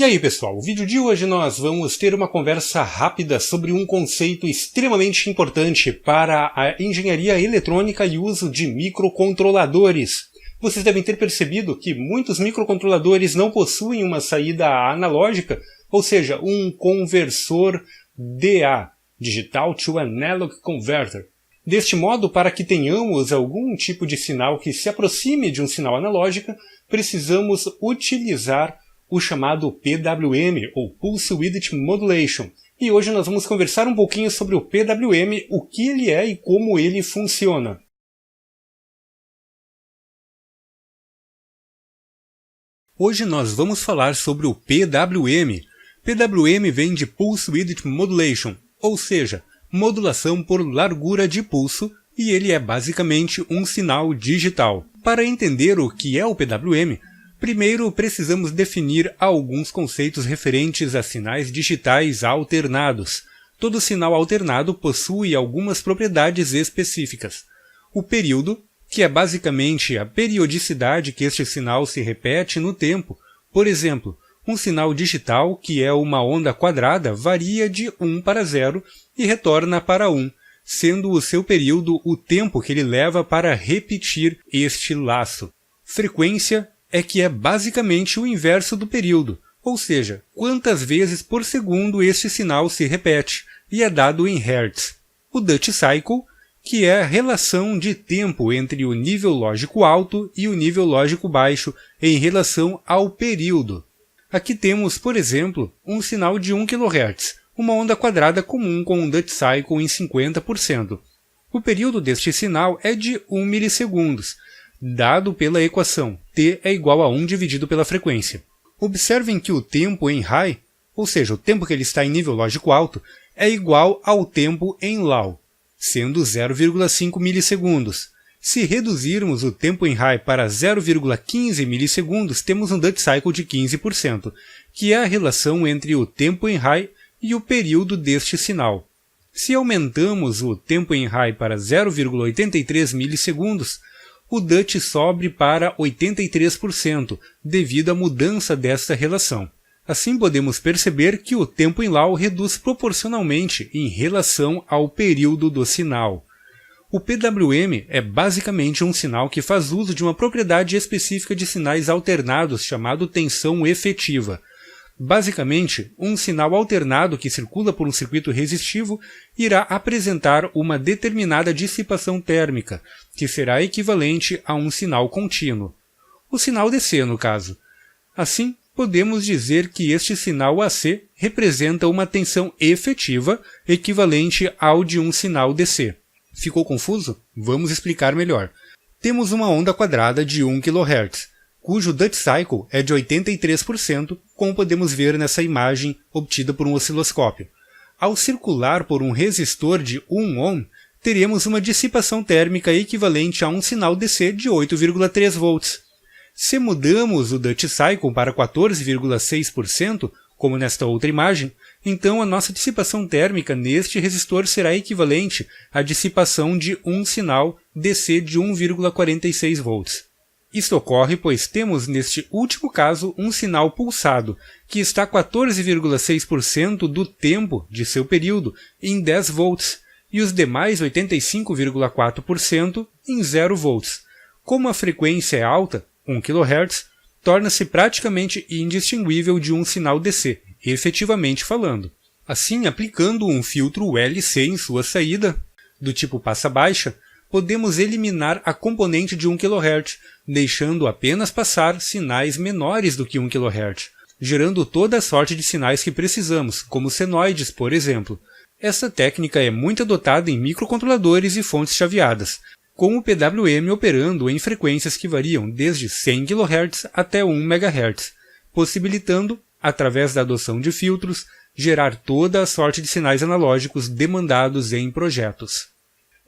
E aí pessoal, no vídeo de hoje nós vamos ter uma conversa rápida sobre um conceito extremamente importante para a engenharia eletrônica e uso de microcontroladores. Vocês devem ter percebido que muitos microcontroladores não possuem uma saída analógica, ou seja, um conversor DA, Digital to Analog Converter. Deste modo, para que tenhamos algum tipo de sinal que se aproxime de um sinal analógico, precisamos utilizar o chamado PWM, ou Pulse Width Modulation. E hoje nós vamos conversar um pouquinho sobre o PWM, o que ele é e como ele funciona. Hoje nós vamos falar sobre o PWM. PWM vem de Pulse Width Modulation, ou seja, modulação por largura de pulso, e ele é basicamente um sinal digital. Para entender o que é o PWM, primeiro precisamos definir alguns conceitos referentes a sinais digitais alternados. Todo sinal alternado possui algumas propriedades específicas. O período, que é basicamente a periodicidade que este sinal se repete no tempo. Por exemplo, um sinal digital, que é uma onda quadrada, varia de 1 para 0 e retorna para 1, sendo o seu período o tempo que ele leva para repetir este laço. Frequência é que é basicamente o inverso do período, ou seja, quantas vezes por segundo este sinal se repete, e é dado em Hz. O Duty Cycle, que é a relação de tempo entre o nível lógico alto e o nível lógico baixo em relação ao período. Aqui temos, por exemplo, um sinal de 1 kHz, uma onda quadrada comum com um Duty Cycle em 50%. O período deste sinal é de 1 milissegundos, dado pela equação t é igual a 1 dividido pela frequência. Observem que o tempo em high, ou seja, o tempo que ele está em nível lógico alto, é igual ao tempo em low, sendo 0,5 milissegundos. Se reduzirmos o tempo em high para 0,15 milissegundos, temos um Duty Cycle de 15%, que é a relação entre o tempo em high e o período deste sinal. Se aumentamos o tempo em high para 0,83 milissegundos, o Duty sobe para 83%, devido à mudança desta relação. Assim podemos perceber que o tempo em low reduz proporcionalmente em relação ao período do sinal. O PWM é basicamente um sinal que faz uso de uma propriedade específica de sinais alternados chamado tensão efetiva. Basicamente, um sinal alternado que circula por um circuito resistivo irá apresentar uma determinada dissipação térmica, que será equivalente a um sinal contínuo. O sinal DC, no caso. Assim, podemos dizer que este sinal AC representa uma tensão efetiva equivalente ao de um sinal DC. Ficou confuso? Vamos explicar melhor. Temos uma onda quadrada de 1 kHz. Cujo Duty Cycle é de 83%, como podemos ver nessa imagem obtida por um osciloscópio. Ao circular por um resistor de 1 ohm, teremos uma dissipação térmica equivalente a um sinal DC de 8,3 volts. Se mudamos o Duty Cycle para 14,6%, como nesta outra imagem, então a nossa dissipação térmica neste resistor será equivalente à dissipação de um sinal DC de 1,46 volts. Isso ocorre pois temos neste último caso um sinal pulsado, que está 14,6% do tempo de seu período em 10 volts, e os demais 85,4% em 0 volts. Como a frequência é alta, 1 kHz, torna-se praticamente indistinguível de um sinal DC, efetivamente falando. Assim, aplicando um filtro ULC em sua saída, do tipo passa-baixa, podemos eliminar a componente de 1 kHz, deixando apenas passar sinais menores do que 1 kHz, gerando toda a sorte de sinais que precisamos, como senoides, por exemplo. Essa técnica é muito adotada em microcontroladores e fontes chaveadas, com o PWM operando em frequências que variam desde 100 kHz até 1 MHz, possibilitando, através da adoção de filtros, gerar toda a sorte de sinais analógicos demandados em projetos.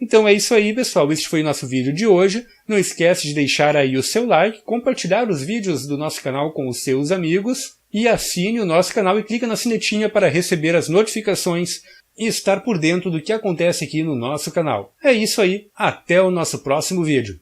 Então é isso aí, pessoal. Este foi o nosso vídeo de hoje. Não esquece de deixar aí o seu like, compartilhar os vídeos do nosso canal com os seus amigos e assine o nosso canal e clica na sinetinha para receber as notificações e estar por dentro do que acontece aqui no nosso canal. É isso aí. Até o nosso próximo vídeo.